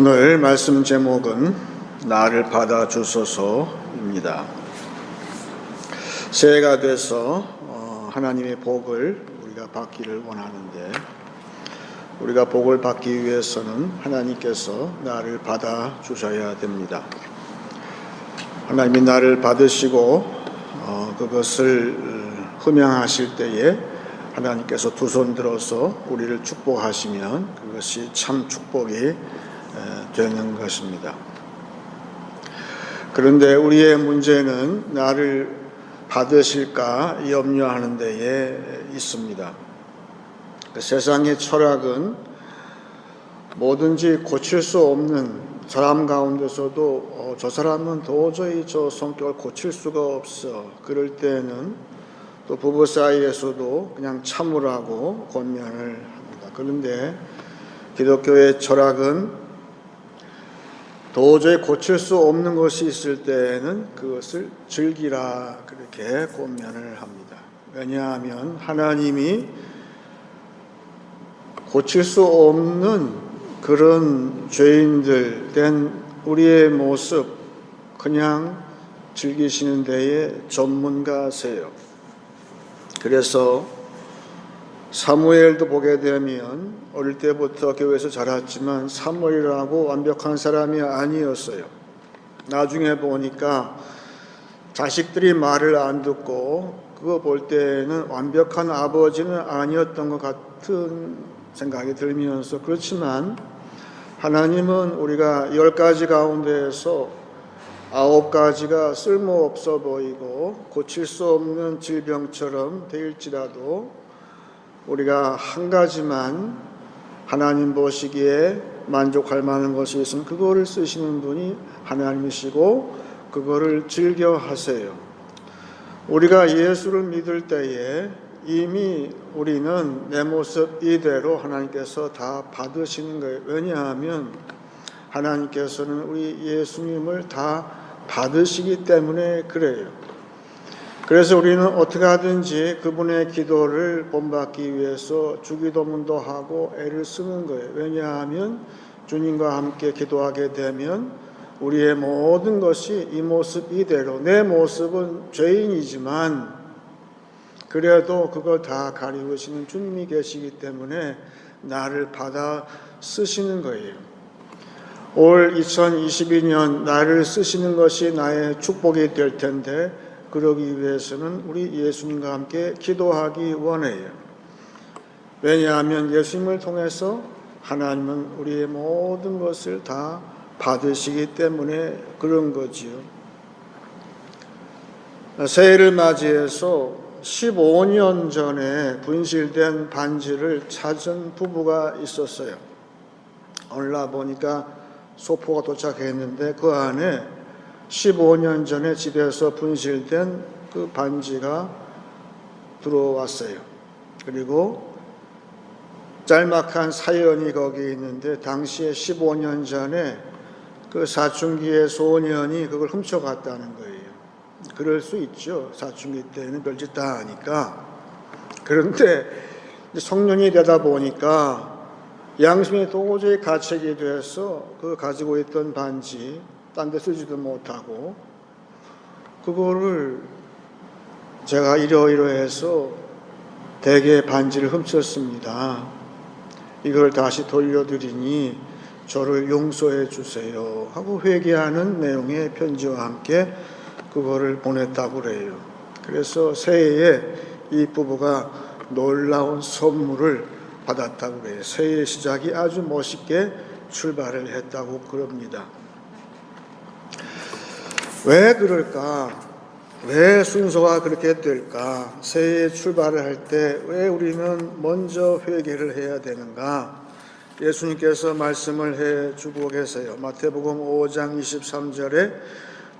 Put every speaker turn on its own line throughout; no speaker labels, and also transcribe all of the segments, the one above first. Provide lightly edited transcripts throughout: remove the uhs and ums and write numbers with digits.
오늘 말씀 제목은 나를 받아주소서입니다. 새해가 돼서 하나님의 복을 우리가 받기를 원하는데, 우리가 복을 받기 위해서는 하나님께서 나를 받아주셔야 됩니다. 하나님이 나를 받으시고 그것을 흠양하실 때에 하나님께서 두 손 들어서 우리를 축복하시면 그것이 참 축복이 되는 것입니다. 그런데 우리의 문제는 나를 받으실까 염려하는 데에 있습니다. 세상의 철학은 뭐든지 고칠 수 없는 사람 가운데서도 저 사람은 도저히 저 성격을 고칠 수가 없어. 그럴 때는 또 부부 사이에서도 그냥 참으라고 권면을 합니다. 그런데 기독교의 철학은 도저히 고칠 수 없는 것이 있을 때에는 그것을 즐기라, 그렇게 권면을 합니다. 왜냐하면 하나님이 고칠 수 없는 그런 죄인들 된 우리의 모습 그냥 즐기시는 데에 전문가세요. 그래서 사무엘도 보게 되면 어릴 때부터 교회에서 자랐지만 사무엘이라고 완벽한 사람이 아니었어요. 나중에 보니까 자식들이 말을 안 듣고 그거 볼 때는 완벽한 아버지는 아니었던 것 같은 생각이 들면서, 그렇지만 하나님은 우리가 10가지 가운데에서 9가지가 쓸모없어 보이고 고칠 수 없는 질병처럼 되일지라도 우리가 한 가지만 하나님 보시기에 만족할 만한 것이 있으면 그거를 쓰시는 분이 하나님이시고 그거를 즐겨 하세요. 우리가 예수를 믿을 때에 이미 우리는 내 모습 이대로 하나님께서 다 받으시는 거예요. 왜냐하면 하나님께서는 우리 예수님을 다 받으시기 때문에 그래요. 그래서 우리는 어떻게 하든지 그분의 기도를 본받기 위해서 주기도문도 하고 애를 쓰는 거예요. 왜냐하면 주님과 함께 기도하게 되면 우리의 모든 것이 이 모습 이대로, 내 모습은 죄인이지만 그래도 그걸 다 가리우시는 주님이 계시기 때문에 나를 받아 쓰시는 거예요. 올 2022년 나를 쓰시는 것이 나의 축복이 될 텐데, 그러기 위해서는 우리 예수님과 함께 기도하기 원해요. 왜냐하면 예수님을 통해서 하나님은 우리의 모든 것을 다 받으시기 때문에 그런 거지요. 새해를 맞이해서 15년 전에 분실된 반지를 찾은 부부가 있었어요. 오늘 날 보니까 소포가 도착했는데 그 안에 15년 전에 집에서 분실된 그 반지가 들어왔어요. 그리고 짤막한 사연이 거기 있는데, 당시에 15년 전에 그 사춘기의 소년이 그걸 훔쳐갔다는 거예요. 그럴 수 있죠. 사춘기 때는 별짓 다 하니까. 그런데 성년이 되다 보니까 양심이 도저히 가책이 돼서 그 가지고 있던 반지 딴 데 쓰지도 못하고, 그거를 제가 이러이러해서 댁의 반지를 훔쳤습니다. 이걸 다시 돌려드리니 저를 용서해 주세요 하고 회개하는 내용의 편지와 함께 그거를 보냈다고 그래요. 그래서 새해에 이 부부가 놀라운 선물을 받았다고 그래요. 새해의 시작이 아주 멋있게 출발을 했다고 그럽니다. 왜 그럴까? 왜 순서가 그렇게 될까? 새해 출발을 할 때 왜 우리는 먼저 회개를 해야 되는가? 예수님께서 말씀을 해주고 계세요. 마태복음 5장 23절에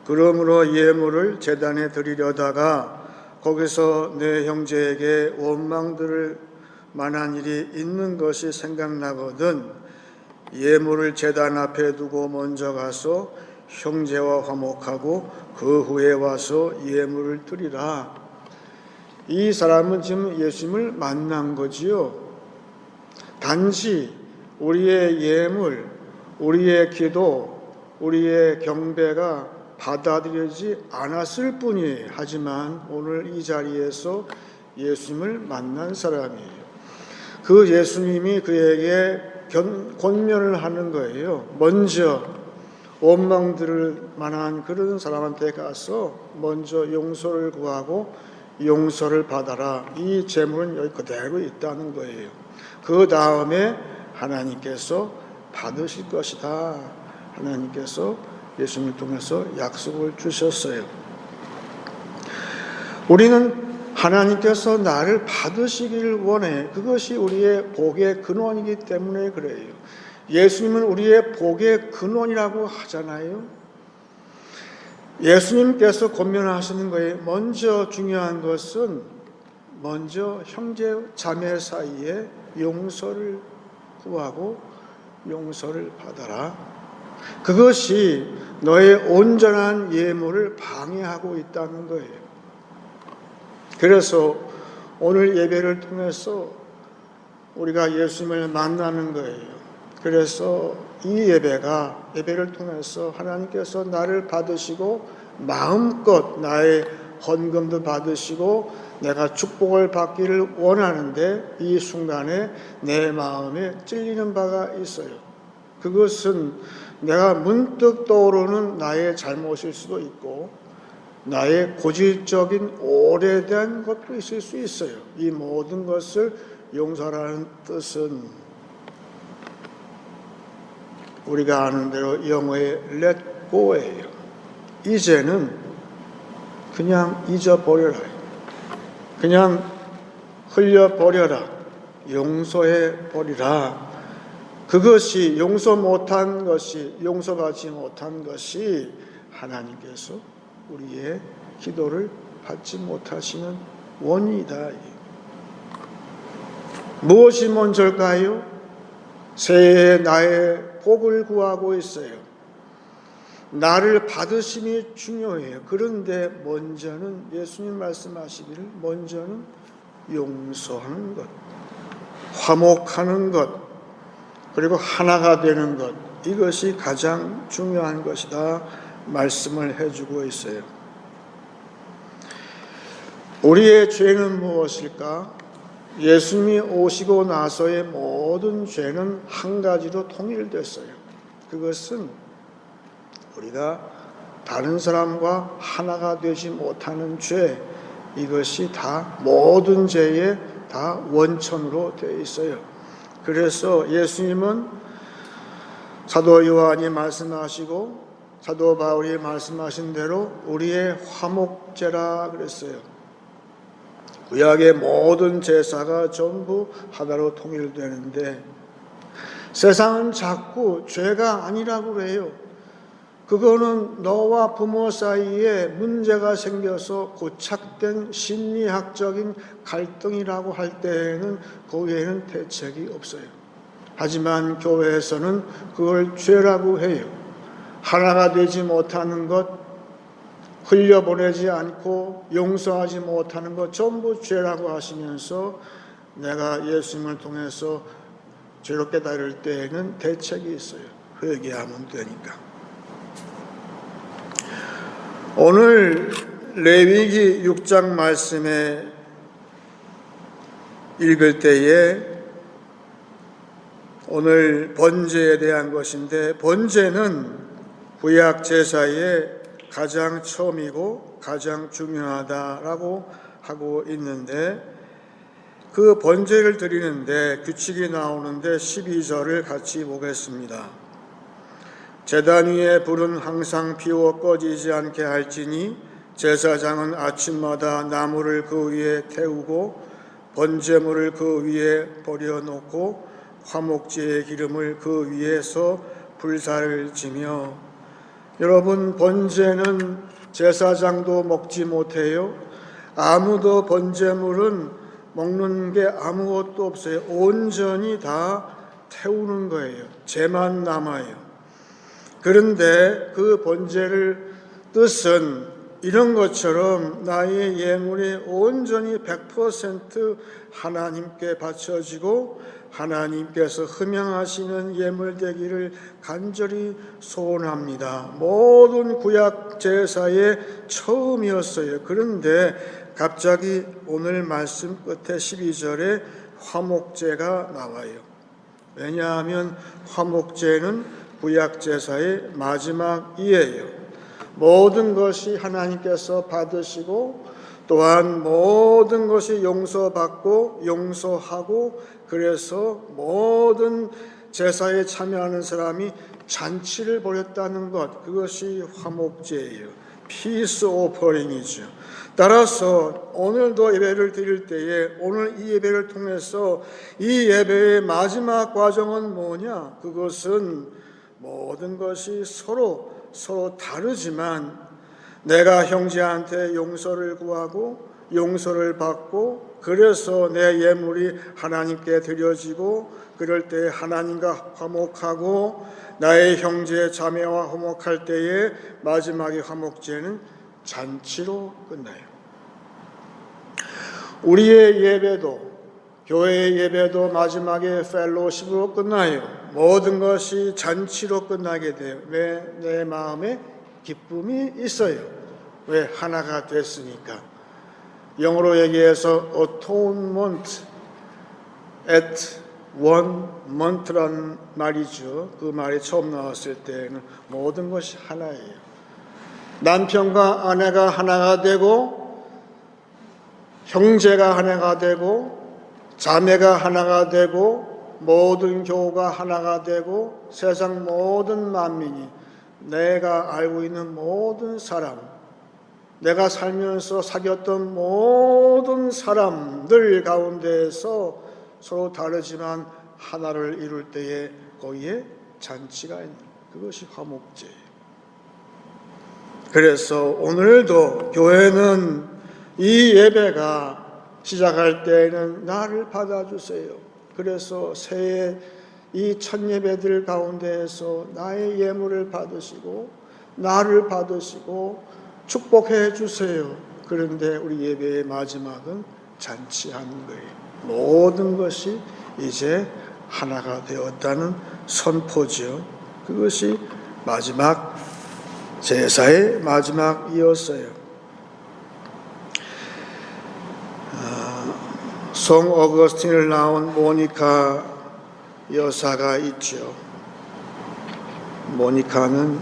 그러므로 예물을 제단에 드리려다가 거기서 내 형제에게 원망들을 만한 일이 있는 것이 생각나거든 예물을 제단 앞에 두고 먼저 가서 형제와 화목하고 그 후에 와서 예물을 드리라. 이 사람은 지금 예수님을 만난 거지요. 단지 우리의 예물, 우리의 기도, 우리의 경배가 받아들여지지 않았을 뿐이에요. 하지만 오늘 이 자리에서 예수님을 만난 사람이에요. 그 예수님이 그에게 권면을 하는 거예요. 먼저 원망 들을 만한 그런 사람한테 가서 먼저 용서를 구하고 용서를 받아라. 이 재물은 여기 그대로 있다는 거예요. 그 다음에 하나님께서 받으실 것이다. 하나님께서 예수님을 통해서 약속을 주셨어요. 우리는 하나님께서 나를 받으시기를 원해. 그것이 우리의 복의 근원이기 때문에 그래요. 예수님은 우리의 복의 근원이라고 하잖아요. 예수님께서 권면하시는 거예요. 먼저 중요한 것은 먼저 형제 자매 사이에 용서를 구하고 용서를 받아라. 그것이 너의 온전한 예물을 방해하고 있다는 거예요. 그래서 오늘 예배를 통해서 우리가 예수님을 만나는 거예요. 그래서 이 예배를 통해서 하나님께서 나를 받으시고 마음껏 나의 헌금도 받으시고 내가 축복을 받기를 원하는데 이 순간에 내 마음에 찔리는 바가 있어요. 그것은 내가 문득 떠오르는 나의 잘못일 수도 있고 나의 고질적인 오래된 것도 있을 수 있어요. 이 모든 것을 용서라는 뜻은 우리가 아는 대로 영어의 let go예요. 이제는 그냥 잊어버려라. 그냥 흘려버려라. 용서해버리라. 그것이 용서받지 못한 것이 하나님께서 우리의 기도를 받지 못하시는 원인이다. 무엇이 먼저일까요? 새해에 나의 복을 구하고 있어요. 나를 받으심이 중요해요. 그런데 먼저는 예수님 말씀하시기를 먼저는 용서하는 것, 화목하는 것, 그리고 하나가 되는 것, 이것이 가장 중요한 것이다 말씀을 해주고 있어요. 우리의 죄는 무엇일까? 예수님이 오시고 나서의 모든 죄는 한 가지로 통일됐어요. 그것은 우리가 다른 사람과 하나가 되지 못하는 죄, 이것이 다 모든 죄의 다 원천으로 되어 있어요. 그래서 예수님은 사도 요한이 말씀하시고 사도 바울이 말씀하신 대로 우리의 화목제라 그랬어요. 구약의 모든 제사가 전부 하나로 통일되는데 세상은 자꾸 죄가 아니라고 그래요. 그거는 너와 부모 사이에 문제가 생겨서 고착된 심리학적인 갈등이라고 할 때에는 그 외에는 대책이 없어요. 하지만 교회에서는 그걸 죄라고 해요. 하나가 되지 못하는 것, 흘려보내지 않고 용서하지 못하는 것 전부 죄라고 하시면서 내가 예수님을 통해서 죄로 깨달을 때에는 대책이 있어요. 회개하면 되니까. 오늘 레위기 6장 말씀에 읽을 때에 오늘 번제에 대한 것인데 번제는 구약 제사의 가장 처음이고 가장 중요하다라고 하고 있는데 그 번제를 드리는데 규칙이 나오는데 12절을 같이 보겠습니다. 제단 위에 불은 항상 피워 꺼지지 않게 할지니 제사장은 아침마다 나무를 그 위에 태우고 번제물을 그 위에 버려놓고 화목제의 기름을 그 위에서 불사를 지며 여러분 번제는 제사장도 먹지 못해요. 아무도 번제물은 먹는 게 아무것도 없어요. 온전히 다 태우는 거예요. 죄만 남아요. 그런데 그 번제를 뜻은 이런 것처럼 나의 예물이 온전히 100% 하나님께 바쳐지고 하나님께서 흠양하시는 예물 되기를 간절히 소원합니다. 모든 구약 제사의 처음이었어요. 그런데 갑자기 오늘 말씀 끝에 12절에 화목제가 나와요. 왜냐하면 화목제는 구약 제사의 마지막이에요. 모든 것이 하나님께서 받으시고 또한 모든 것이 용서받고 용서하고 그래서 모든 제사에 참여하는 사람이 잔치를 벌였다는 것, 그것이 화목제예요. 피스 오퍼링이죠. 따라서 오늘도 예배를 드릴 때에 오늘 이 예배를 통해서 이 예배의 마지막 과정은 뭐냐? 그것은 모든 것이 서로 다르지만 내가 형제한테 용서를 구하고 용서를 받고 그래서 내 예물이 하나님께 드려지고 그럴 때 하나님과 화목하고 나의 형제 자매와 화목할 때에 마지막의 화목제는 잔치로 끝나요. 우리의 예배도 교회의 예배도 마지막에 펠로십으로 끝나요. 모든 것이 잔치로 끝나게 돼요. 왜? 내 마음에 기쁨이 있어요. 왜? 하나가 됐으니까. 영어로 얘기해서 atonement at one month라는 말이죠. 그 말이 처음 나왔을 때는 모든 것이 하나예요. 남편과 아내가 하나가 되고 형제가 하나가 되고 자매가 하나가 되고 모든 교우가 하나가 되고 세상 모든 만민이 내가 알고 있는 모든 사람, 내가 살면서 사귀었던 모든 사람들 가운데에서 서로 다르지만 하나를 이룰 때에 거기에 잔치가 있는 그것이 화목제예요. 그래서 오늘도 교회는 이 예배가 시작할 때에는 나를 받아주세요. 그래서 새해 이 첫 예배들 가운데에서 나의 예물을 받으시고 나를 받으시고 축복해 주세요. 그런데 우리 예배의 마지막은 잔치하는 거예요. 모든 것이 이제 하나가 되었다는 선포죠. 그것이 마지막 제사의 마지막이었어요. 성 어거스틴을 낳은 모니카 여사가 있죠. 모니카는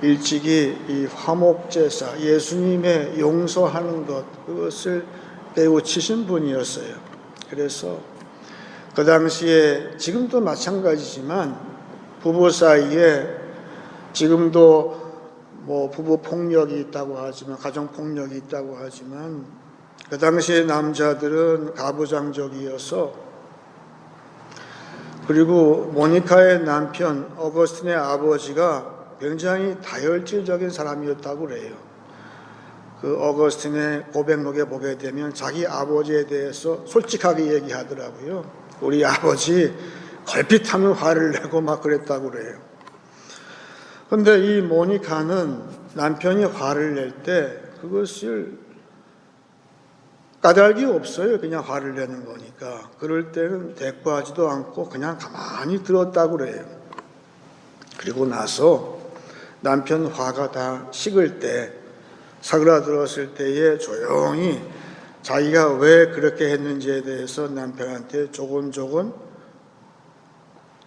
일찍이 이 화목제사, 예수님의 용서하는 것, 그것을 깨우치신 분이었어요. 그래서 그 당시에 지금도 마찬가지지만 부부 사이에 지금도 뭐 부부 폭력이 있다고 하지만 가정 폭력이 있다고 하지만 그 당시에 남자들은 가부장적이어서 그리고 모니카의 남편 어거스틴의 아버지가 굉장히 다혈질적인 사람이었다고 그래요. 그 어거스틴의 고백록에 보게 되면 자기 아버지에 대해서 솔직하게 얘기하더라고요. 우리 아버지 걸핏하면 화를 내고 막 그랬다고 그래요. 그런데 이 모니카는 남편이 화를 낼 때 그것을 까닭이 없어요. 그냥 화를 내는 거니까. 그럴 때는 대꾸하지도 않고 그냥 가만히 들었다고 그래요. 그리고 나서 남편 화가 다 식을 때, 사그라들었을 때에 조용히 자기가 왜 그렇게 했는지에 대해서 남편한테 조곤조곤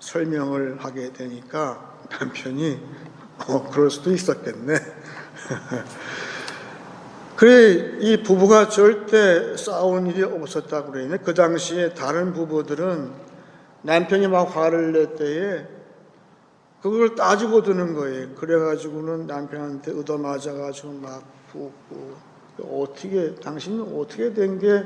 설명을 하게 되니까 남편이 그럴 수도 있었겠네. 그래, 이 부부가 절대 싸운 일이 없었다고 그러네. 그 당시에 다른 부부들은 남편이 막 화를 낼 때에 그걸 따지고 드는 거예요. 그래가지고는 남편한테 얻어맞아가지고 막 붓고, 당신은 어떻게 된 게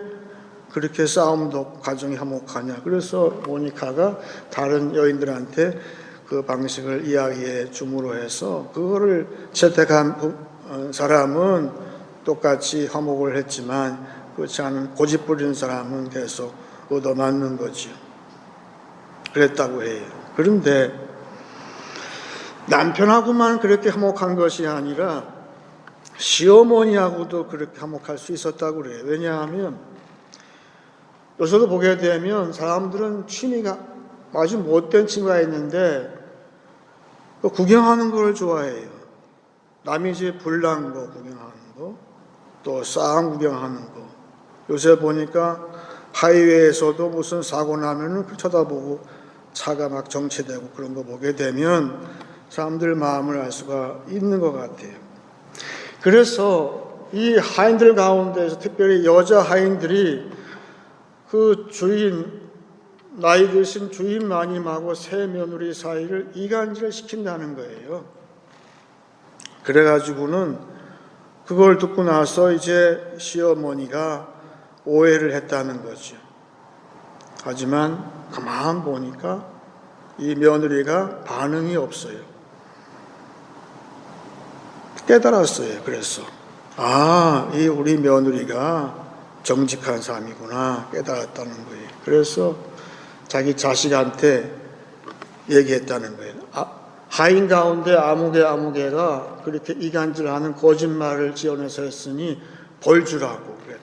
그렇게 싸움도 가정이 화목하냐. 그래서 모니카가 다른 여인들한테 그 방식을 이야기해 줌으로 해서 그거를 채택한 사람은 똑같이 화목을 했지만 그렇지 않은 고집 부리는 사람은 계속 얻어맞는 거죠. 그랬다고 해요. 그런데 남편하고만 그렇게 화목한 것이 아니라 시어머니하고도 그렇게 화목할 수 있었다고 그래요. 왜냐하면 요새도 보게 되면 사람들은 취미가 아주 못된 취미가 있는데 구경하는 걸 좋아해요. 남이 집 불난 거 구경하는 거, 또 싸움 구경하는 거. 요새 보니까 하이웨이에서도 무슨 사고 나면은 쳐다보고 차가 막 정체되고 그런 거 보게 되면 사람들 마음을 알 수가 있는 것 같아요. 그래서 이 하인들 가운데서 특별히 여자 하인들이 그 주인, 나이 드신 주인 마님하고 새 며느리 사이를 이간질을 시킨다는 거예요. 그래가지고는 그걸 듣고 나서 이제 시어머니가 오해를 했다는 거죠. 하지만 가만 보니까 이 며느리가 반응이 없어요. 깨달았어요. 그래서 이 우리 며느리가 정직한 사람이구나 깨달았다는 거예요. 그래서 자기 자식한테 얘기했다는 거예요. 하인 가운데 아무개가 그렇게 이간질하는 거짓말을 지어내서 했으니 벌 주라고 그랬다.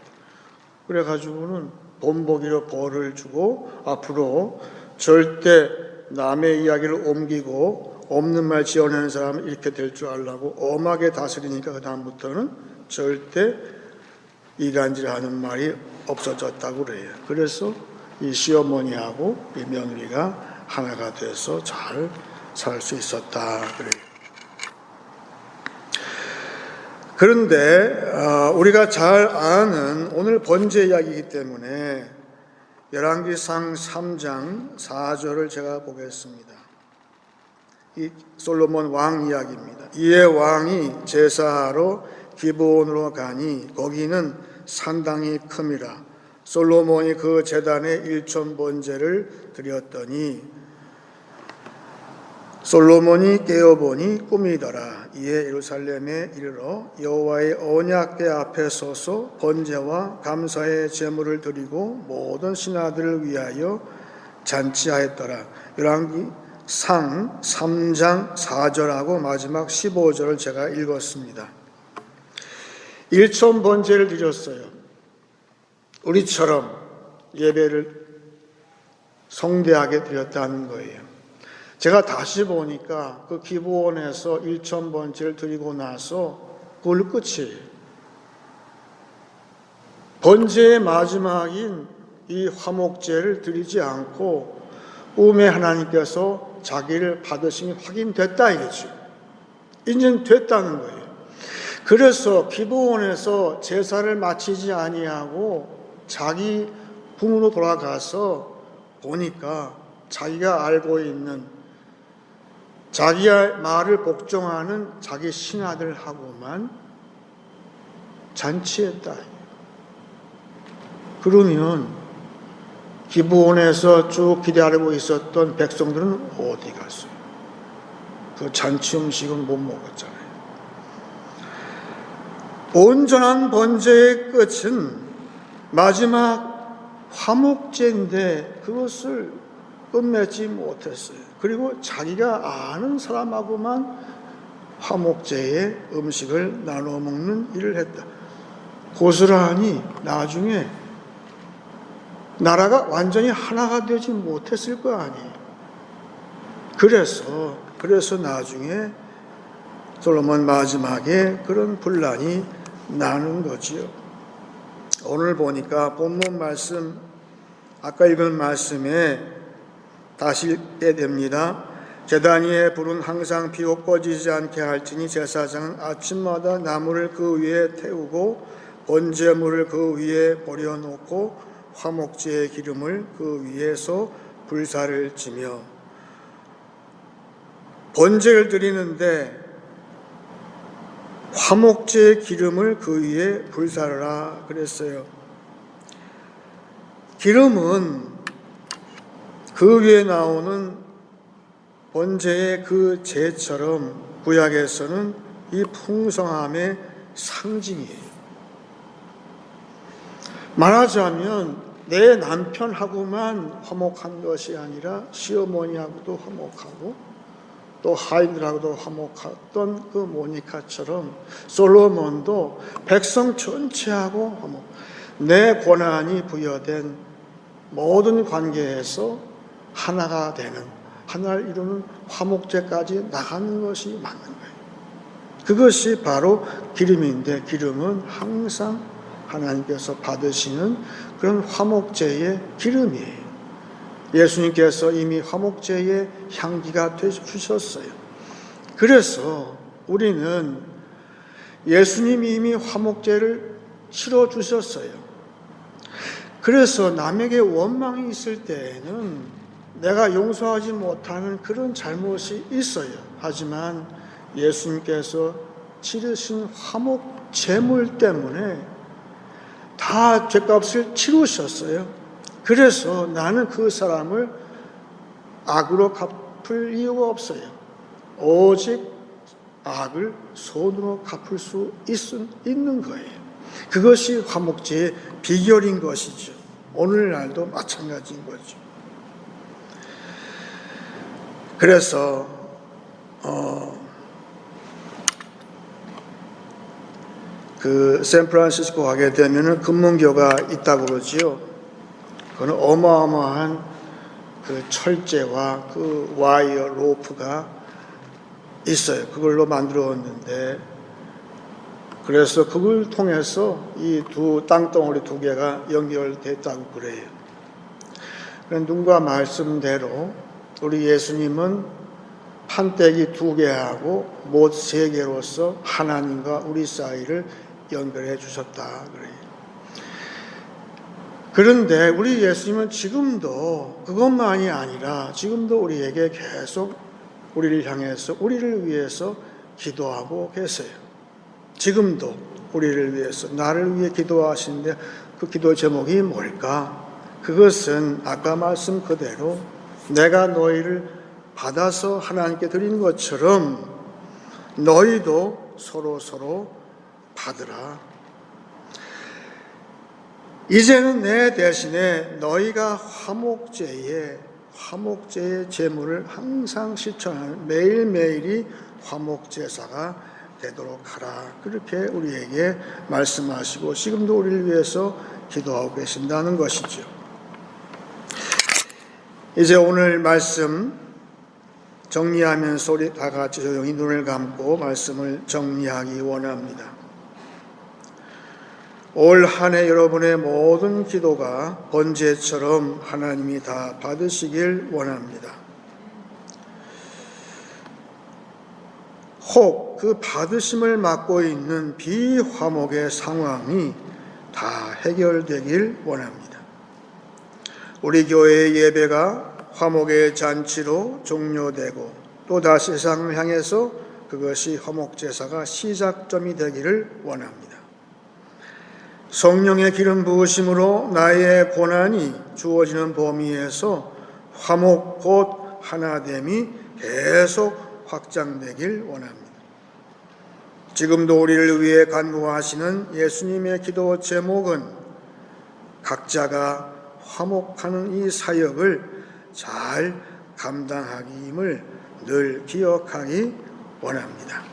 그래가지고는 본보기로 벌을 주고 앞으로 절대 남의 이야기를 옮기고 없는 말 지어내는 사람은 이렇게 될 줄 알라고 엄하게 다스리니까 그 다음부터는 절대 이간질하는 말이 없어졌다고 그래요. 그래서 이 시어머니하고 이 며느리가 하나가 돼서 잘 살 수 있었다 그래요. 그런데 우리가 잘 아는 오늘 번제 이야기이기 때문에 열왕기상 3장 4절을 제가 보겠습니다. 이 솔로몬 왕 이야기입니다. 이에 왕이 제사하러 기브온으로 가니 거기는 산당이 큼이라. 솔로몬이 그 제단에 1천 번제를 드렸더니 솔로몬이 깨어보니 꿈이더라. 이에 예루살렘에 이르러 여호와의 언약궤 앞에 서서 번제와 감사의 제물을 드리고 모든 신하들을 위하여 잔치하였더라. 열왕기상 3장 4절하고 마지막 15절을 제가 읽었습니다. 1천 번제를 드렸어요. 우리처럼 예배를 성대하게 드렸다는 거예요. 제가 다시 보니까 그 기브온에서 1천 번제를 드리고 나서 그걸 끝이에요. 번제의 마지막인 이 화목제를 드리지 않고 꿈에 하나님께서 자기를 받으심이 확인됐다 이거죠. 인정됐다는 거예요. 그래서 기브온에서 제사를 마치지 아니하고 자기 궁으로 돌아가서 보니까 자기가 알고 있는 자기의 말을 복종하는 자기 신하들하고만 잔치했다. 그러면 기브온에서 쭉 기다리고 있었던 백성들은 어디 갔어요? 그 잔치 음식은 못 먹었잖아요. 온전한 번제의 끝은 마지막 화목제인데 그것을 끝맺지 못했어요. 그리고 자기가 아는 사람하고만 화목제의 음식을 나눠 먹는 일을 했다. 고스란히 나중에 나라가 완전히 하나가 되지 못했을 거 아니에요. 그래서 나중에 솔로몬 마지막에 그런 분란이 나는 거지요. 오늘 보니까 본문 말씀, 아까 읽은 말씀에 다시 읽게 됩니다. 제단 위에 불은 항상 피고 꺼지지 않게 할지니 제사장은 아침마다 나무를 그 위에 태우고 번제물을 그 위에 버려놓고 화목제의 기름을 그 위에서 불사를 지며 번제를 드리는데 화목제의 기름을 그 위에 불사르라 그랬어요. 기름은 그 위에 나오는 번제의 그 제처럼 구약에서는 이 풍성함의 상징이에요. 말하자면 내 남편하고만 화목한 것이 아니라 시어머니하고도 화목하고 또 하인들하고도 화목했던 그 모니카처럼 솔로몬도 백성 전체하고 화목, 내 권한이 부여된 모든 관계에서 하나가 되는, 하나를 이루는 화목제까지 나가는 것이 맞는 거예요. 그것이 바로 기름인데, 기름은 항상 하나님께서 받으시는 그런 화목제의 기름이에요. 예수님께서 이미 화목제의 향기가 되주셨어요. 그래서 우리는 예수님이 이미 화목제를 치러주셨어요. 그래서 남에게 원망이 있을 때에는 내가 용서하지 못하는 그런 잘못이 있어요. 하지만 예수님께서 치르신 화목 제물 때문에 다 죄값을 치르셨어요. 그래서 나는 그 사람을 악으로 갚을 이유가 없어요. 오직 악을 손으로 갚을 수 있는 거예요. 그것이 화목제의 비결인 것이죠. 오늘날도 마찬가지인 거죠. 그래서 그 샌프란시스코 가게 되면은 금문교가 있다고 그러지요. 그건 어마어마한 그 철제와 그 와이어 로프가 있어요. 그걸로 만들었는데, 그래서 그걸 통해서 이 두 땅덩어리 두 개가 연결됐다고 그래요. 누가 말씀대로 우리 예수님은 판때기 두 개하고 못 세 개로서 하나님과 우리 사이를 연결해 주셨다 그래요. 그런데 우리 예수님은 지금도 그것만이 아니라 지금도 우리에게 계속 우리를 향해서 우리를 위해서 기도하고 계세요. 지금도 우리를 위해서 나를 위해 기도하시는데 그 기도 제목이 뭘까? 그것은 아까 말씀 그대로 내가 너희를 받아서 하나님께 드린 것처럼 너희도 서로 받으라. 이제는 내 대신에 너희가 화목제의 제물을 항상 실천하는 매일매일이 화목제사가 되도록 하라. 그렇게 우리에게 말씀하시고 지금도 우리를 위해서 기도하고 계신다는 것이죠. 이제 오늘 말씀 정리하면서 우리 다 같이 조용히 눈을 감고 말씀을 정리하기 원합니다. 올 한 해 여러분의 모든 기도가 번제처럼 하나님이 다 받으시길 원합니다. 혹 그 받으심을 맡고 있는 비화목의 상황이 다 해결되길 원합니다. 우리 교회의 예배가 화목의 잔치로 종료되고 또 다시 세상을 향해서 그것이 화목제사가 시작점이 되기를 원합니다. 성령의 기름 부으심으로 나의 고난이 주어지는 범위에서 화목 곧 하나됨이 계속 확장되길 원합니다. 지금도 우리를 위해 간구하시는 예수님의 기도 제목은 각자가 화목하는 이 사역을 잘 감당하기임을 늘 기억하기 원합니다.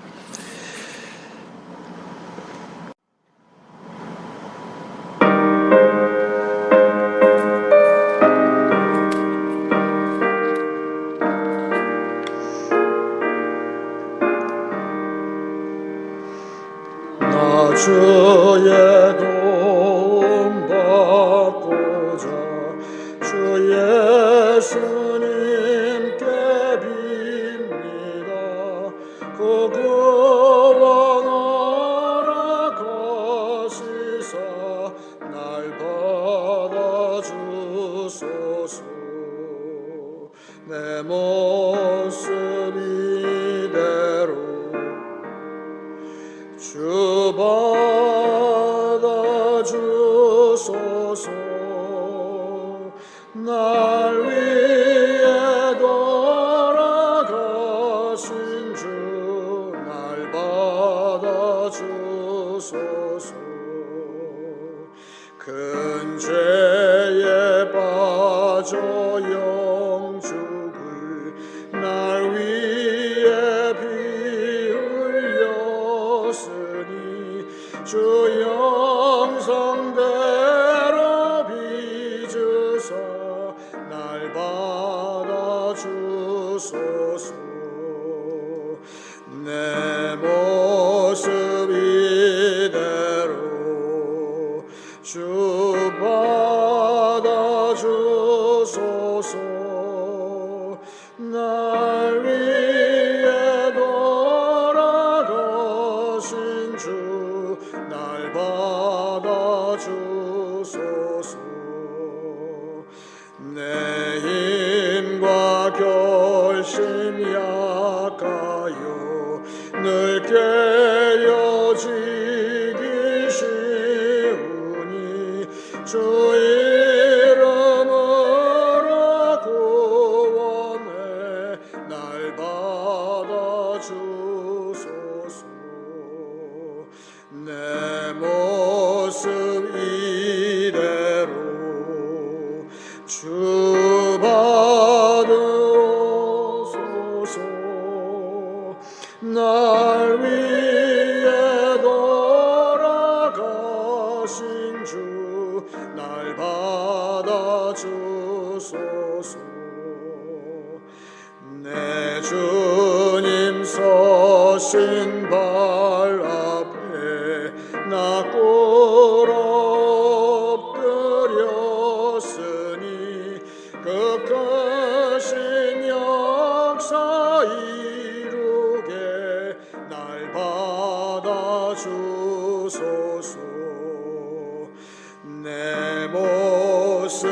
주의 도움 받고자 주 예수님께 빕니다. 그 구원 허락하시사 날 받아주소서. 내 모습 이대로 주 받아주소서. 날 위해 돌아가신 주 날 받아주소서. 큰 죄에 빠져 영죽을 날 위해 피 흘렸으니 주 영성대로 빚으사 주 받아주소서. 날 위해 돌아가신 주 날 받아주소서. 내 힘과 결심 약하여 늘 깨어지기 쉬우니 주 이름으로 구원해 날 받아주소서. 내 모습 이대로 주 받으소서. 날 위해 돌아가신 주 날 받아주소서. 내 주님 서신 발 앞에 나 꿇어 엎드렸으니 그 크신 역사 이루게 날 받아주소서. 내 모습